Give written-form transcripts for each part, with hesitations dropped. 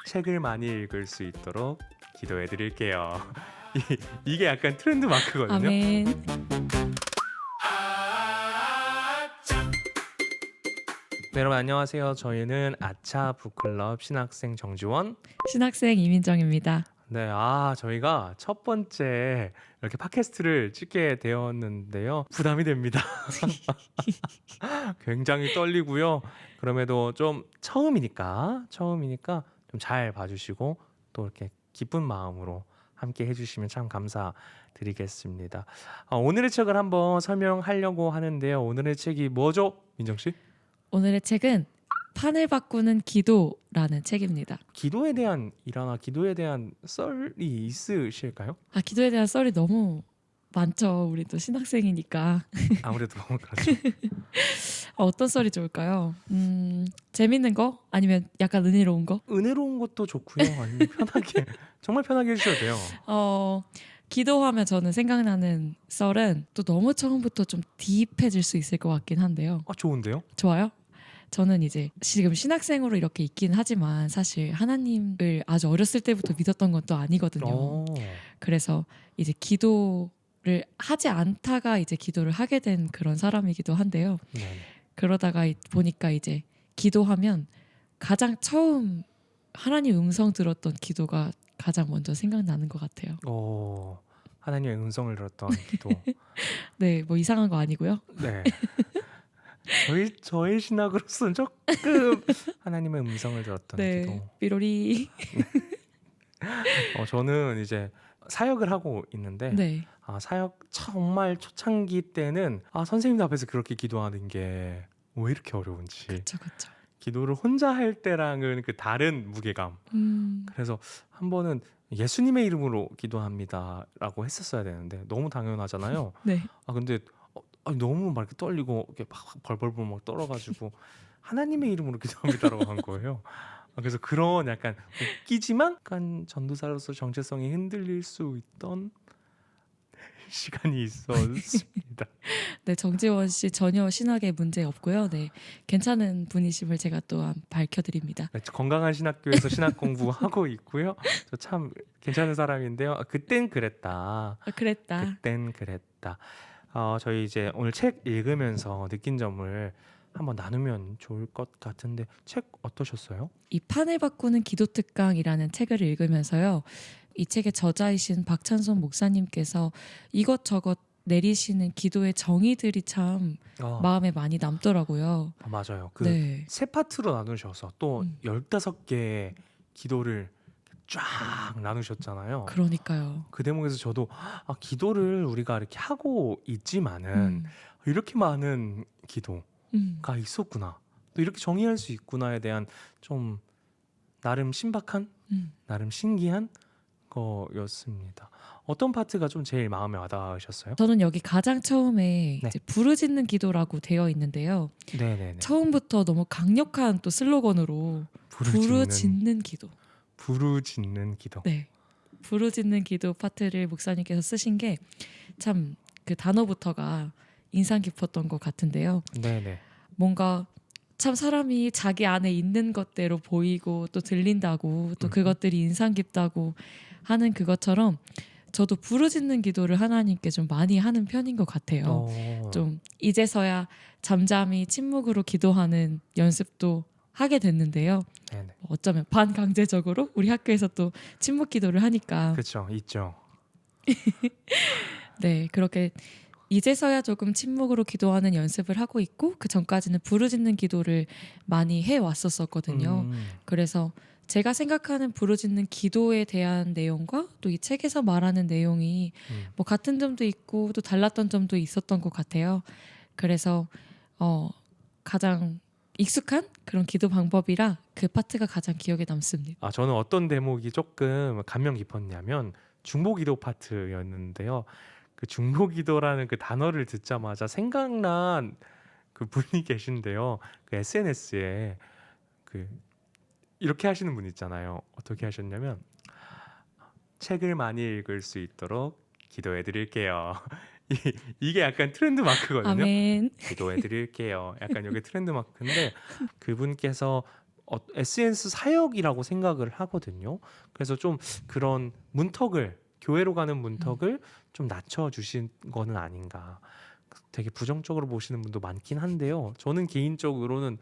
책을 많이 읽을 수 있도록 기도해 드릴게요. 이게 약간 트렌드 마크거든요. 아멘. 네, 여러분 안녕하세요. 저희는 아차 북클럽 신학생 정지원. 신학생 이민정입니다. 네, 저희가 첫 번째 이렇게 팟캐스트를 찍게 되었는데요. 부담이 됩니다. 굉장히 떨리고요. 그럼에도 좀 처음이니까 좀 잘 봐주시고 또 이렇게 기쁜 마음으로 함께 해주시면 참 감사드리겠습니다. 오늘의 책을 한번 설명하려고 하는데요. 오늘의 책이 뭐죠, 민정 씨? 오늘의 책은 판을 바꾸는 기도라는 책입니다. 기도에 대한 일화나 기도에 대한 썰이 있으실까요? 기도에 대한 썰이 너무 많죠. 우리 또 신학생이니까. 아무래도 그렇죠. 어떤 썰이 좋을까요? 재밌는 거? 아니면 약간 은혜로운 거? 은혜로운 것도 좋고요. 아니면 편하게 정말 편하게 해주셔도 돼요. 기도하면 저는 생각나는 썰은 또 너무 처음부터 좀 딥해질 수 있을 것 같긴 한데요. 좋은데요? 좋아요? 저는 이제 지금 신학생으로 이렇게 있긴 하지만 사실 하나님을 아주 어렸을 때부터 믿었던 건 또 아니거든요. 그래서 이제 기도를 하지 않다가 이제 기도를 하게 된 그런 사람이기도 한데요. 네. 그러다가 보니까 이제 기도하면 가장 처음 하나님 음성 들었던 기도가 가장 먼저 생각나는 것 같아요. 하나님의 음성을 들었던 기도. 네, 뭐 이상한 거 아니고요. 네. 저의 신학으로서는 조금 하나님의 음성을 들었던 네, 기도. 삐로리. 저는 이제 사역을 하고 있는데 네, 사역 정말 초창기 때는 선생님들 앞에서 그렇게 기도하는 게 왜 이렇게 어려운지, 그렇죠. 기도를 혼자 할 때랑은 그 다른 무게감. 그래서 한 번은 예수님의 이름으로 기도합니다라고 했었어야 되는데 너무 당연하잖아요. 네, 근데 너무 막 이렇게 떨리고 이렇게 막 벌벌벌 막 떨어가지고 하나님의 이름으로 기도합니다라고 한 거예요. 그래서 그런 약간 웃기지만 약간 전도사로서 정체성이 흔들릴 수 있던 시간이 있었습니다. 네, 정지원 씨 전혀 신학에 문제 없고요. 네, 괜찮은 분이심을 제가 또한 밝혀드립니다. 네, 건강한 신학교에서 신학 공부하고 있고요. 저 참 괜찮은 사람인데요. 그땐 그랬다. 그랬다. 그땐 그랬다. 저희 이제 오늘 책 읽으면서 느낀 점을 한번 나누면 좋을 것 같은데 책 어떠셨어요? 이 판을 바꾸는 기도 특강이라는 책을 읽으면서요. 이 책의 저자이신 박찬선 목사님께서 이것저것 내리시는 기도의 정의들이 참 마음에 많이 남더라고요. 맞아요. 네. 세 파트로 나누셔서 또 15개의 기도를 쫙 나누셨잖아요. 그러니까요. 그 대목에서 저도 기도를 우리가 이렇게 하고 있지만은 이렇게 많은 기도가 있었구나. 또 이렇게 정의할 수 있구나에 대한 좀 나름 신박한, 나름 신기한 거였습니다. 어떤 파트가 좀 제일 마음에 와닿으셨어요? 저는 여기 가장 처음에 네. 이제 부르짖는 기도라고 되어 있는데요. 네네네. 처음부터 너무 강력한 또 슬로건으로 부르짖는 기도. 부르짖는 기도. 네. 부르짖는 기도 파트를 목사님께서 쓰신 게 참 그 단어부터가 인상 깊었던 것 같은데요. 네네. 뭔가 참 사람이 자기 안에 있는 것대로 보이고 또 들린다고 또 그것들이 인상 깊다고 하는 그것처럼 저도 부르짖는 기도를 하나님께 좀 많이 하는 편인 것 같아요. 좀 이제서야 잠잠히 침묵으로 기도하는 연습도 하게 됐는데요. 네네. 어쩌면 반강제적으로 우리 학교에서 또 침묵 기도를 하니까 그렇죠, 있죠. 네, 그렇게 이제서야 조금 침묵으로 기도하는 연습을 하고 있고 그 전까지는 부르짖는 기도를 많이 해왔었거든요. 그래서 제가 생각하는 부르짖는 기도에 대한 내용과 또 이 책에서 말하는 내용이 뭐 같은 점도 있고 또 달랐던 점도 있었던 것 같아요. 그래서 가장 익숙한 그런 기도 방법이라 그 파트가 가장 기억에 남습니다. 저는 어떤 대목이 조금 감명 깊었냐면 중보기도 파트였는데요. 그 중보기도라는 그 단어를 듣자마자 생각난 그 분이 계신데요. 그 SNS에 이렇게 하시는 분 있잖아요. 어떻게 하셨냐면 책을 많이 읽을 수 있도록 기도해 드릴게요. 이게 약간 트렌드 마크거든요. 아멘. 기도해 드릴게요. 약간 이게 트렌드 마크인데 그분께서 SNS 사역이라고 생각을 하거든요. 그래서 좀 그런 문턱을 교회로 가는 문턱을 좀 낮춰 주신 거는 아닌가. 되게 부정적으로 보시는 분도 많긴 한데요. 저는 개인적으로는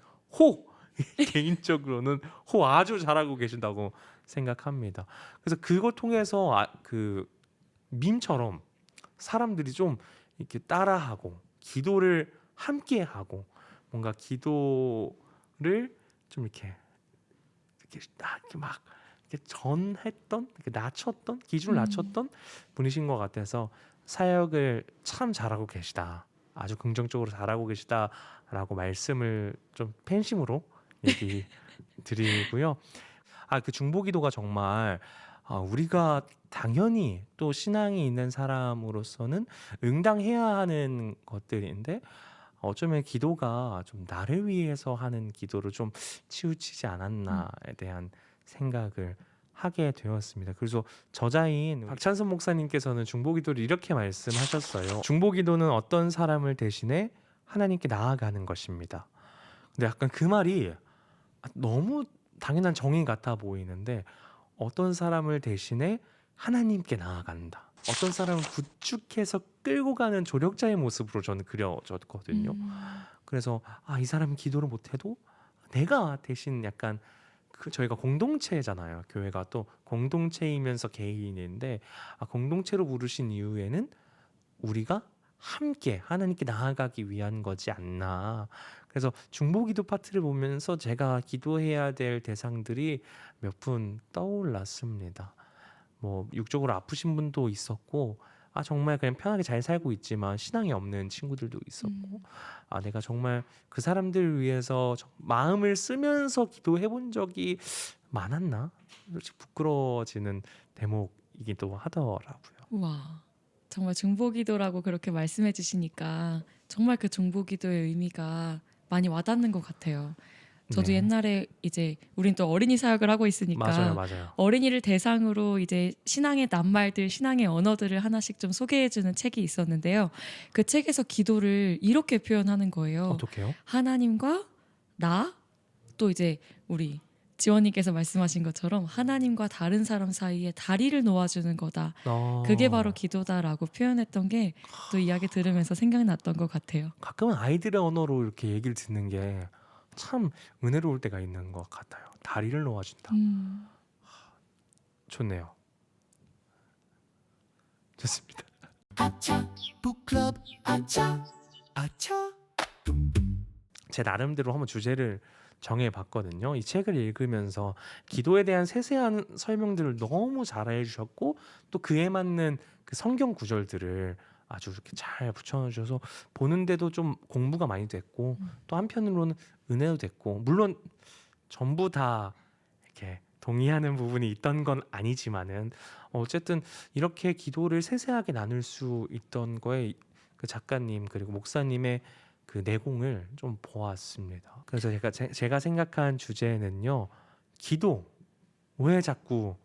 개인적으로는 아주 잘하고 계신다고 생각합니다. 그래서 그걸 통해서 그 밈처럼 사람들이 좀 이렇게 따라하고 기도를 함께 하고 뭔가 기도를 좀 이렇게 막 이렇게 전했던, 이렇게 낮췄던, 기준을 낮췄던 분이신 것 같아서 사역을 참 잘하고 계시다. 아주 긍정적으로 잘하고 계시다라고 말씀을 좀 팬심으로 얘기 드리고요. 그 중보기도가 정말 우리가 당연히 또 신앙이 있는 사람으로서는 응당해야 하는 것들인데 어쩌면 기도가 좀 나를 위해서 하는 기도로 좀 치우치지 않았나에 대한 생각을 하게 되었습니다. 그래서 저자인 박찬선 목사님께서는 중보기도를 이렇게 말씀하셨어요. 중보기도는 어떤 사람을 대신해 하나님께 나아가는 것입니다. 근데 약간 그 말이 너무 당연한 정의 같아 보이는데 어떤 사람을 대신해 하나님께 나아간다. 어떤 사람은 구축해서 끌고 가는 조력자의 모습으로 저는 그려졌거든요. 그래서 이 사람이 기도를 못해도 내가 대신 약간 저희가 공동체잖아요. 교회가 또 공동체이면서 개인인데 공동체로 부르신 이유에는 우리가 함께 하나님께 나아가기 위한 거지 않나. 그래서 중보기도 파트를 보면서 제가 기도해야 될 대상들이 몇 분 떠올랐습니다. 뭐 육적으로 아프신 분도 있었고 정말 그냥 편하게 잘 살고 있지만 신앙이 없는 친구들도 있었고 내가 정말 그 사람들을 위해서 마음을 쓰면서 기도해 본 적이 많았나? 솔직히 부끄러워지는 대목이기도 하더라고요. 와, 정말 중보기도라고 그렇게 말씀해 주시니까 정말 그 중보기도의 의미가 많이 와닿는 것 같아요. 저도 네. 옛날에 이제 우린 또 어린이 사역을 하고 있으니까 맞아요. 어린이를 대상으로 이제 신앙의 낱말들, 신앙의 언어들을 하나씩 좀 소개해주는 책이 있었는데요. 그 책에서 기도를 이렇게 표현하는 거예요. 어떻게요? 하나님과 나, 또 이제 우리 지원님께서 말씀하신 것처럼 하나님과 다른 사람 사이에 다리를 놓아주는 거다. 그게 바로 기도다라고 표현했던 게 또 이야기 들으면서 생각났던 것 같아요. 가끔은 아이들의 언어로 이렇게 얘기를 듣는 게 참 은혜로울 때가 있는 것 같아요. 다리를 놓아준다. 좋네요. 좋습니다. 북클럽 아차. 제 나름대로 한번 주제를 정해봤거든요. 이 책을 읽으면서 기도에 대한 세세한 설명들을 너무 잘 해주셨고 또 그에 맞는 그 성경 구절들을 아주 이렇게 잘 붙여주셔서 보는데도 좀 공부가 많이 됐고 또 한편으로는 은혜도 됐고 물론 전부 다 이렇게 동의하는 부분이 있던 건 아니지만은 어쨌든 이렇게 기도를 세세하게 나눌 수 있던 거에 그 작가님 그리고 목사님의 그 내공을 좀 보았습니다. 그래서 제가 생각한 주제는요. 기도 왜 자꾸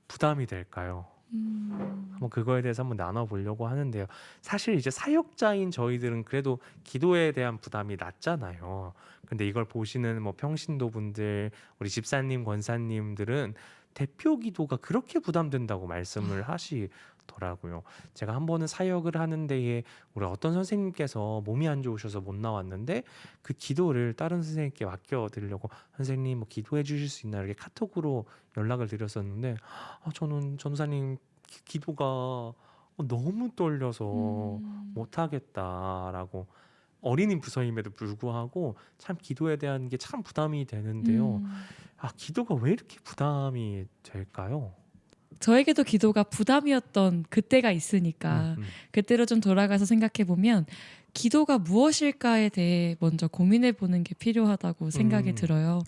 부담이 될까요? 한번 그거에 대해서 한번 나눠보려고 하는데요. 사실 이제 사역자인 저희들은 그래도 기도에 대한 부담이 낮잖아요. 근데 이걸 보시는 뭐 평신도 분들, 우리 집사님, 권사님들은 대표 기도가 그렇게 부담된다고 말씀을 하시더라고요. 제가 한 번은 사역을 하는 데에 우리 어떤 선생님께서 몸이 안 좋으셔서 못 나왔는데 그 기도를 다른 선생님께 맡겨드리려고 선생님 뭐 기도해 주실 수 있나 이렇게 카톡으로 연락을 드렸었는데 저는 전도사님 기도가 너무 떨려서 못하겠다라고 어린이 부서임에도 불구하고 참 기도에 대한 게 참 부담이 되는데요. 기도가 왜 이렇게 부담이 될까요? 저에게도 기도가 부담이었던 그때가 있으니까 그때로 좀 돌아가서 생각해 보면 기도가 무엇일까에 대해 먼저 고민해 보는 게 필요하다고 생각이 들어요.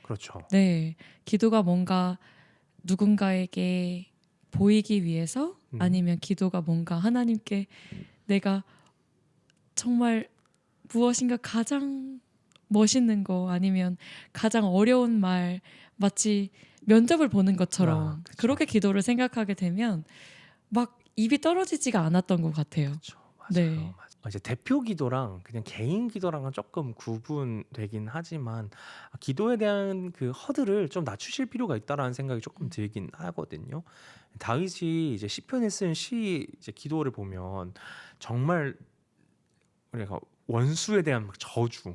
그렇죠. 네, 기도가 뭔가 누군가에게 보이기 위해서 아니면 기도가 뭔가 하나님께 내가 정말 무엇인가 가장 멋있는 거 아니면 가장 어려운 말 마치 면접을 보는 것처럼 그쵸. 그렇게 기도를 생각하게 되면 막 입이 떨어지지가 않았던 것 같아요. 그렇죠. 맞아요. 네. 이제 대표 기도랑 그냥 개인 기도랑은 조금 구분되긴 하지만 기도에 대한 그 허들을 좀 낮추실 필요가 있다라는 생각이 조금 들긴 하거든요. 다윗이 이제 시편에 쓴 시 이제 기도를 보면 정말 우리가 원수에 대한 막 저주,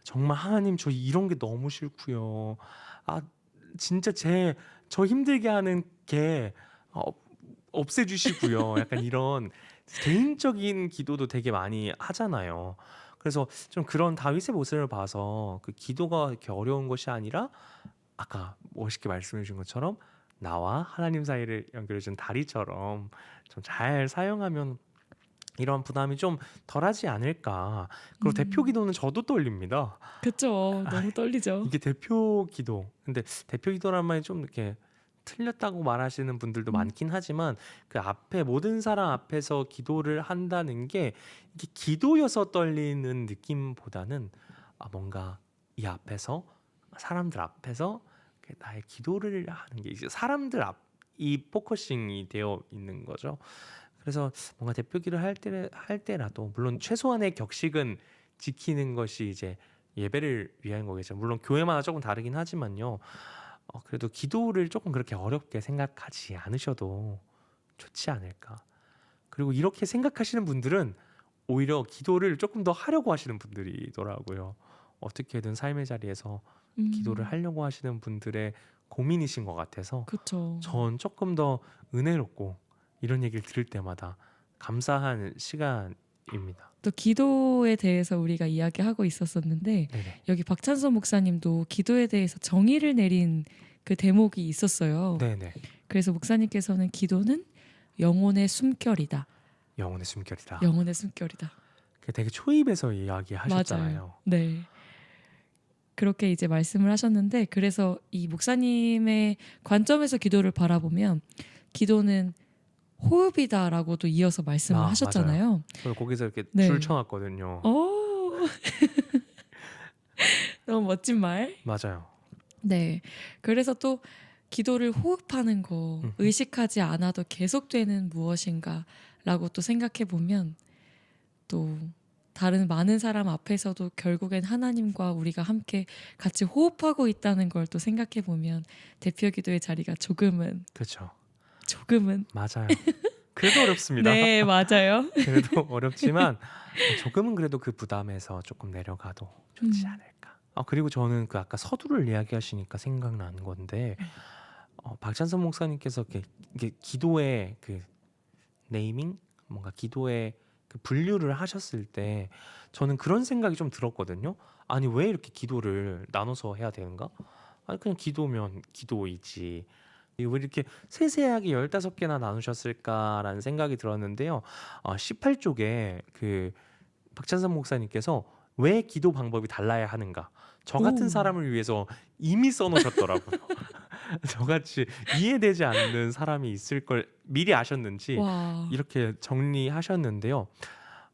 정말 하나님 저 이런 게 너무 싫고요. 아 진짜 저 힘들게 하는 게 없애주시고요. 약간 이런 개인적인 기도도 되게 많이 하잖아요. 그래서 좀 그런 다윗의 모습을 봐서 그 기도가 이렇게 어려운 것이 아니라 아까 멋있게 말씀해 주신 것처럼 나와 하나님 사이를 연결해 준 다리처럼 좀 잘 사용하면 이런 부담이 좀 덜하지 않을까. 그리고 대표 음. 기도는 저도 떨립니다. 그쵸. 너무 떨리죠. 이게 대표 기도. 근데 대표 기도란 말이 좀 이렇게 틀렸다고 말하시는 분들도 음. 많긴 하지만 그 앞에 모든 사람 앞에서 기도를 한다는 게 이게 기도여서 떨리는 느낌보다는 뭔가 이 앞에서 사람들 앞에서 나의 기도를 하는 게 이제 사람들 앞이 포커싱이 되어 있는 거죠. 그래서 뭔가 대표 기도를 할 때라도 물론 최소한의 격식은 지키는 것이 이제 예배를 위한 거겠죠. 물론 교회마다 조금 다르긴 하지만요. 그래도 기도를 조금 그렇게 어렵게 생각하지 않으셔도 좋지 않을까. 그리고 이렇게 생각하시는 분들은 오히려 기도를 조금 더 하려고 하시는 분들이더라고요. 어떻게든 삶의 자리에서 기도를 음. 하려고 하시는 분들의 고민이신 것 같아서 그쵸. 전 조금 더 은혜롭고 이런 얘기를 들을 때마다 감사한 시간입니다. 또 기도에 대해서 우리가 이야기하고 있었었는데 네네. 여기 박찬선 목사님도 기도에 대해서 정의를 내린 그 대목이 있었어요. 네네. 그래서 목사님께서는 기도는 영혼의 숨결이다. 영혼의 숨결이다. 영혼의 숨결이다. 그게 되게 초입에서 맞아요. 이야기하셨잖아요. 네. 그렇게 이제 말씀을 하셨는데 그래서 이 목사님의 관점에서 기도를 바라보면 기도는 호흡이다라고도 이어서 말씀을 맞아요. 하셨잖아요. 저는 거기서 이렇게 네. 줄 쳐놨거든요. 너무 멋진 말. 맞아요. 네. 그래서 또 기도를 호흡하는 거 의식하지 않아도 계속되는 무엇인가라고 또 생각해 보면 또 다른 많은 사람 앞에서도 결국엔 하나님과 우리가 함께 같이 호흡하고 있다는 걸 또 생각해 보면 대표 기도의 자리가 조금은 그렇죠. 맞아요. 그래도 어렵습니다. 네, 맞아요. 그래도 어렵지만 조금은 그래도 그 부담에서 조금 내려가도 좋지 않을까. 그리고 저는 그 아까 서두를 이야기하시니까 생각나는 건데 박찬선 목사님께서 이게 기도의 그 네이밍 뭔가 기도의 그 분류를 하셨을 때 저는 그런 생각이 좀 들었거든요. 아니 왜 이렇게 기도를 나눠서 해야 되는가? 아니 그냥 기도면 기도이지. 왜 이렇게 세세하게 15개나 나누셨을까라는 생각이 들었는데요. 18쪽에 그 박찬선 목사님께서 왜 기도 방법이 달라야 하는가? 저 같은 오. 사람을 위해서 이미 써놓으셨더라고요. 저같이 이해되지 않는 사람이 있을 걸 미리 아셨는지 와. 이렇게 정리하셨는데요.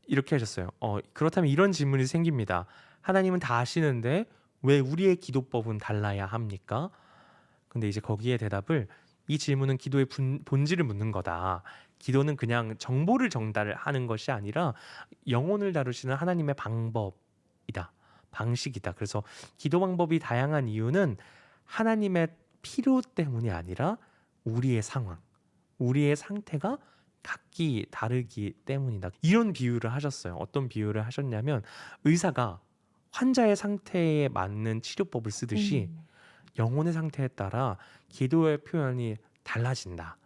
이렇게 하셨어요. 그렇다면 이런 질문이 생깁니다. 하나님은 다 아시는데 왜 우리의 기도법은 달라야 합니까? 근데 이제 거기에 대답을 이 질문은 기도의 본질을 묻는 거다. 기도는 그냥 정보를 전달하는 것이 아니라 영혼을 다루시는 하나님의 방법이다. 방식이다. 그래서 기도 방법이 다양한 이유는 하나님의 필요 때문이 아니라 우리의 상황, 우리의 상태가 각기 다르기 때문이다. 이런 비유를 하셨어요. 어떤 비유를 하셨냐면 의사가 환자의 상태에 맞는 치료법을 쓰듯이 영혼의 상태에 따라 기도의 표현이 달라진다.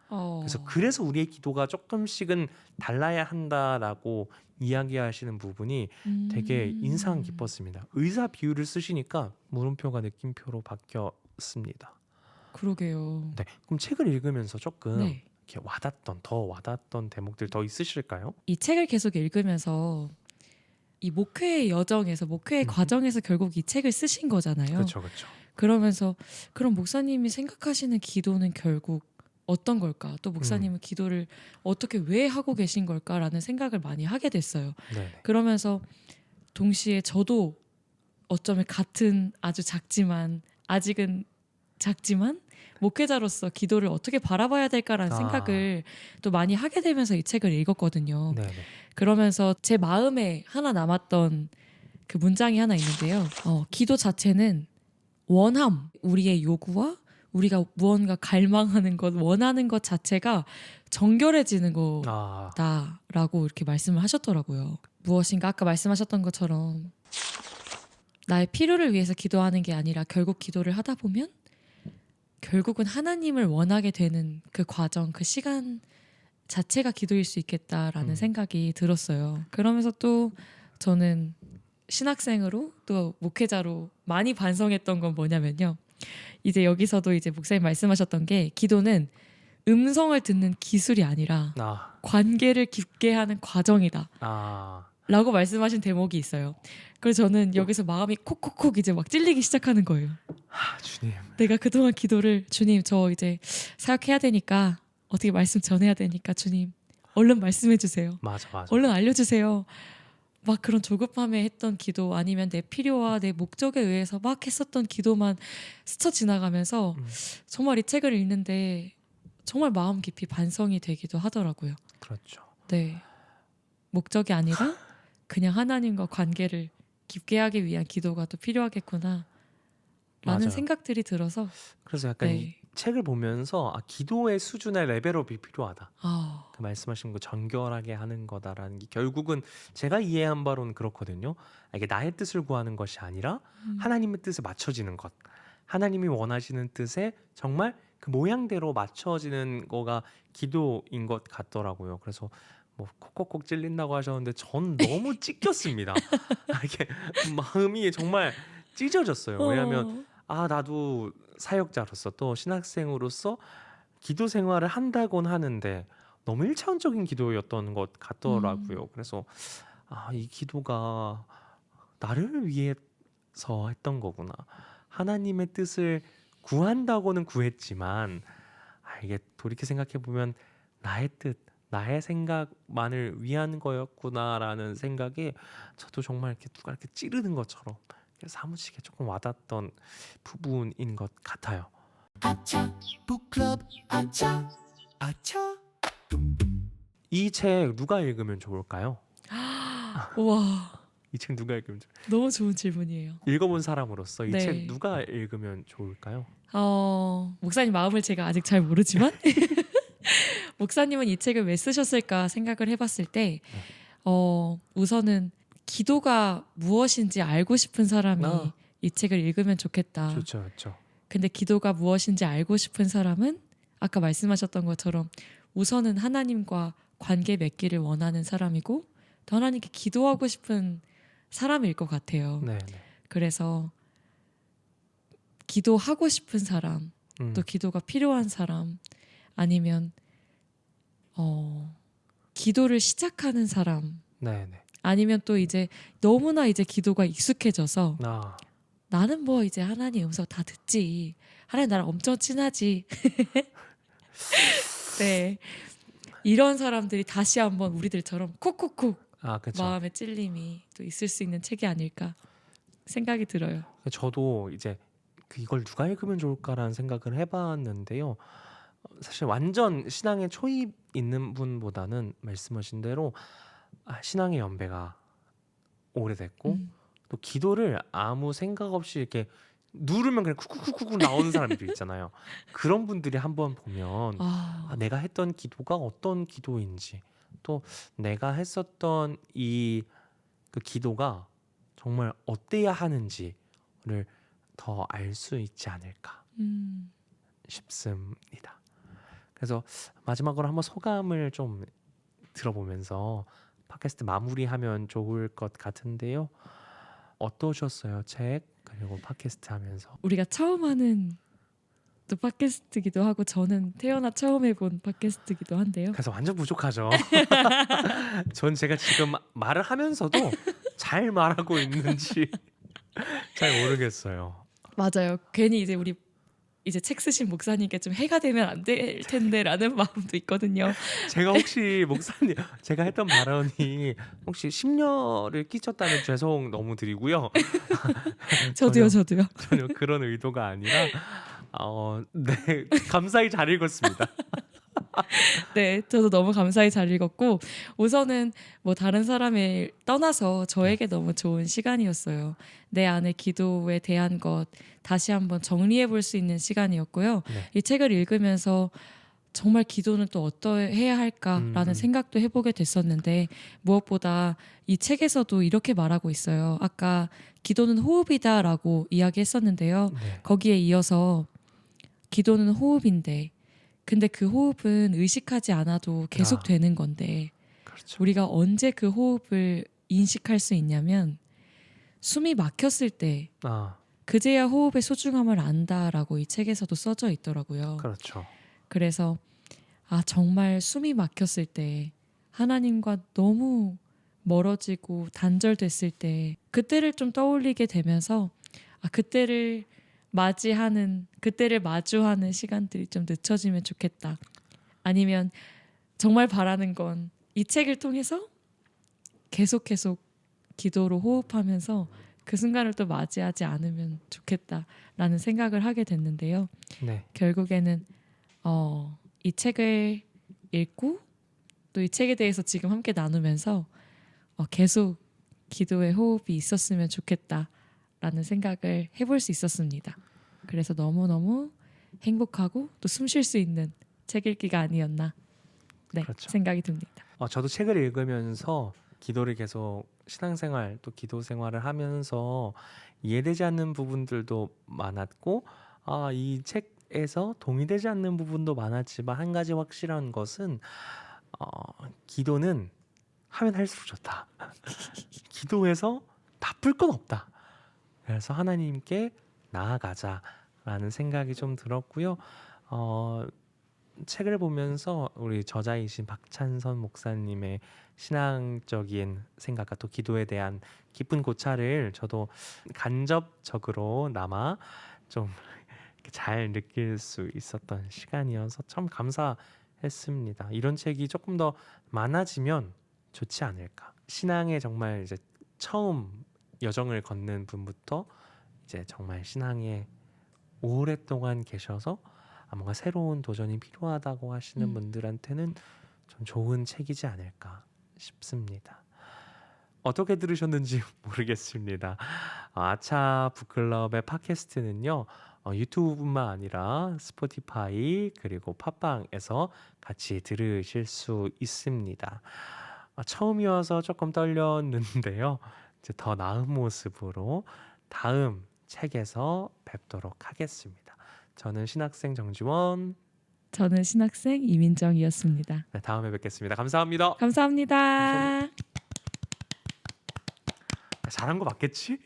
그래서 우리의 기도가 조금씩은 달라야 한다라고 이야기하시는 부분이 되게 인상 깊었습니다. 의사 비유를 쓰시니까 물음표가 느낌표로 바뀌었습니다. 그러게요. 네, 그럼 책을 읽으면서 조금 네. 이렇게 더 와닿던 대목들 더 있으실까요? 이 책을 계속 읽으면서 이 목회의 여정에서 목회의 과정에서 결국 이 책을 쓰신 거잖아요. 그렇죠, 그렇죠. 그러면서 그럼 목사님이 생각하시는 기도는 결국 어떤 걸까? 또 목사님은 기도를 어떻게 왜 하고 계신 걸까라는 생각을 많이 하게 됐어요. 네네. 그러면서 동시에 저도 어쩌면 같은 아직은 작지만 목회자로서 기도를 어떻게 바라봐야 될까라는 아. 생각을 또 많이 하게 되면서 이 책을 읽었거든요. 네네. 그러면서 제 마음에 하나 남았던 그 문장이 하나 있는데요. 기도 자체는 원함, 우리의 요구와 우리가 무언가 갈망하는 것, 원하는 것 자체가 정결해지는 아, 거다라고 이렇게 말씀을 하셨더라고요. 무엇인가 아까 말씀하셨던 것처럼 나의 필요를 위해서 기도하는 게 아니라 결국 기도를 하다 보면 결국은 하나님을 원하게 되는 그 과정, 그 시간 자체가 기도일 수 있겠다라는 생각이 들었어요. 그러면서 또 저는 신학생으로 또 목회자로 많이 반성했던 건 뭐냐면요. 이제 여기서도 이제 목사님 말씀하셨던 게 기도는 음성을 듣는 기술이 아니라 아, 관계를 깊게 하는 과정이다. 아, 라고 말씀하신 대목이 있어요. 그래서 저는 여기서 마음이 콕콕콕 이제 막 찔리기 시작하는 거예요. 주님. 내가 그동안 기도를 주님 저 이제 사역해야 되니까 어떻게 말씀 전해야 되니까 주님 얼른 말씀해 주세요. 맞아. 얼른 알려주세요. 막 그런 조급함에 했던 기도 아니면 내 필요와 내 목적에 의해서 막 했었던 기도만 스쳐 지나가면서 정말 이 책을 읽는데 정말 마음 깊이 반성이 되기도 하더라고요. 그렇죠. 네. 목적이 아니라 그냥 하나님과 관계를 깊게 하기 위한 기도가 또 필요하겠구나 라는 맞아요. 생각들이 들어서 그래서 약간 이 네. 책을 보면서 기도의 수준의 레벨업이 필요하다. 아, 그 말씀하신 거 정결하게 하는 거다라는 게 결국은 제가 이해한 바로는 그렇거든요. 이게 나의 뜻을 구하는 것이 아니라 하나님의 뜻에 맞춰지는 것. 하나님이 원하시는 뜻에 정말 그 모양대로 맞춰지는 거가 기도인 것 같더라고요. 그래서 뭐 콕콕콕 찔린다고 하셨는데 전 너무 찢겼습니다. 이게 마음이 정말 찢어졌어요. 왜냐하면 나도 사역자로서 또 신학생으로서 기도 생활을 한다곤 하는데 너무 일차원적인 기도였던 것 같더라고요. 그래서 이 기도가 나를 위해서 했던 거구나. 하나님의 뜻을 구한다고는 구했지만 이게 돌이켜 생각해 보면 나의 뜻, 나의 생각만을 위한 거였구나라는 생각에 저도 정말 이렇게 누가 이렇게 찌르는 것처럼 사무치게 조금 와닿던 부분인 것 같아요. 북클럽 아차 아차. 이 책 누가 읽으면 좋을까요? 우와 이 책 누가 읽으면 너무 좋은 질문이에요. 읽어본 사람으로서 이 네. 책 누가 읽으면 좋을까요? 목사님 마음을 제가 아직 잘 모르지만 목사님은 이 책을 왜 쓰셨을까 생각을 해봤을 때 우선은 기도가 무엇인지 알고 싶은 사람이 이 책을 읽으면 좋겠다. 좋죠, 그렇죠. 근데 기도가 무엇인지 알고 싶은 사람은 아까 말씀하셨던 것처럼 우선은 하나님과 관계 맺기를 원하는 사람이고 또 하나님께 기도하고 싶은 사람일 것 같아요. 네. 그래서 기도하고 싶은 사람, 또 기도가 필요한 사람, 아니면 기도를 시작하는 사람, 네. 아니면 또 이제 너무나 이제 기도가 익숙해져서 나는 뭐 이제 하나님 음성 다 듣지. 하나님 나랑 엄청 친하지. 네. 이런 사람들이 다시 한번 우리들처럼 콕콕콕 그렇죠. 마음의 찔림이 또 있을 수 있는 책이 아닐까 생각이 들어요. 저도 이제 이걸 누가 읽으면 좋을까라는 생각을 해봤는데요. 사실 완전 신앙에 초입 있는 분보다는 말씀하신 대로 신앙의 연배가 오래됐고 또 기도를 아무 생각 없이 이렇게 누르면 그냥 쿡쿡쿡쿡 나오는 사람들 있잖아요. 그런 분들이 한번 보면 내가 했던 기도가 어떤 기도인지 또 내가 했었던 그 기도가 정말 어때야 하는지를 더 알 수 있지 않을까 싶습니다. 그래서 마지막으로 한번 소감을 좀 들어보면서 팟캐스트 마무리하면 좋을 것 같은데요. 어떠셨어요? 책 그리고 팟캐스트 하면서. 우리가 처음 하는 또 팟캐스트기도 하고 저는 태어나 처음 해본 팟캐스트기도 한데요. 그래서 완전 부족하죠. 전 제가 지금 말을 하면서도 잘 말하고 있는지 잘 모르겠어요. 맞아요. 괜히 이제 우리 이제 책 쓰신 목사님께 좀 해가 되면 안 될 텐데라는 마음도 있거든요. 제가 혹시 목사님 제가 했던 발언이 혹시 심려를 끼쳤다면 죄송 너무 드리고요. 저도요. 전혀 그런 의도가 아니라 네, 감사히 잘 읽었습니다. 네, 저도 너무 감사히 잘 읽었고 우선은 뭐 다른 사람을 떠나서 저에게 너무 좋은 시간이었어요. 내 안의 기도에 대한 것 다시 한번 정리해 볼 수 있는 시간이었고요. 네. 이 책을 읽으면서 정말 기도는 또 어떠해야 할까라는 생각도 해보게 됐었는데 무엇보다 이 책에서도 이렇게 말하고 있어요. 아까 기도는 호흡이다라고 이야기했었는데요. 네. 거기에 이어서 기도는 호흡인데 근데 그 호흡은 의식하지 않아도 계속 아. 되는 건데 그렇죠. 우리가 언제 그 호흡을 인식할 수 있냐면 숨이 막혔을 때 아, 그제야 호흡의 소중함을 안다라고 이 책에서도 써져 있더라고요. 그렇죠. 그래서 정말 숨이 막혔을 때 하나님과 너무 멀어지고 단절됐을 때 그때를 좀 떠올리게 되면서 그때를 마주하는 시간들이 좀 늦춰지면 좋겠다. 아니면 정말 바라는 건 이 책을 통해서 계속 기도로 호흡하면서 그 순간을 또 맞이하지 않으면 좋겠다라는 생각을 하게 됐는데요. 네. 결국에는 이 책을 읽고 또 이 책에 대해서 지금 함께 나누면서 계속 기도의 호흡이 있었으면 좋겠다라는 생각을 해볼 수 있었습니다. 그래서 너무너무 행복하고 또 숨 쉴 수 있는 책 읽기가 아니었나 그렇죠. 생각이 듭니다. 저도 책을 읽으면서 기도를 계속 신앙생활 또 기도 생활을 하면서 이해되지 않는 부분들도 많았고 이 책에서 동의되지 않는 부분도 많았지만 한 가지 확실한 것은 기도는 하면 할수록 좋다. 기도해서 나쁠 건 없다. 그래서 하나님께 나아가자라는 생각이 좀 들었고요. 책을 보면서 우리 저자이신 박찬선 목사님의 신앙적인 생각과 또 기도에 대한 깊은 고찰을 저도 간접적으로나마 좀 잘 느낄 수 있었던 시간이어서 참 감사했습니다. 이런 책이 조금 더 많아지면 좋지 않을까. 신앙에 정말 이제 처음 여정을 걷는 분부터 이제 정말 신앙에 오랫동안 계셔서 뭔가 새로운 도전이 필요하다고 하시는 분들한테는 좀 좋은 책이지 않을까 싶습니다. 어떻게 들으셨는지 모르겠습니다. 아차 북클럽의 팟캐스트는요. 유튜브뿐만 아니라 스포티파이 그리고 팟빵에서 같이 들으실 수 있습니다. 처음이어서 조금 떨렸는데요. 이제 더 나은 모습으로 다음 책에서 뵙도록 하겠습니다. 저는 신학생 정지원. 저는 신학생 이민정이었습니다. 네, 다음에 뵙겠습니다. 감사합니다. 감사합니다. 잘한 거 맞겠지?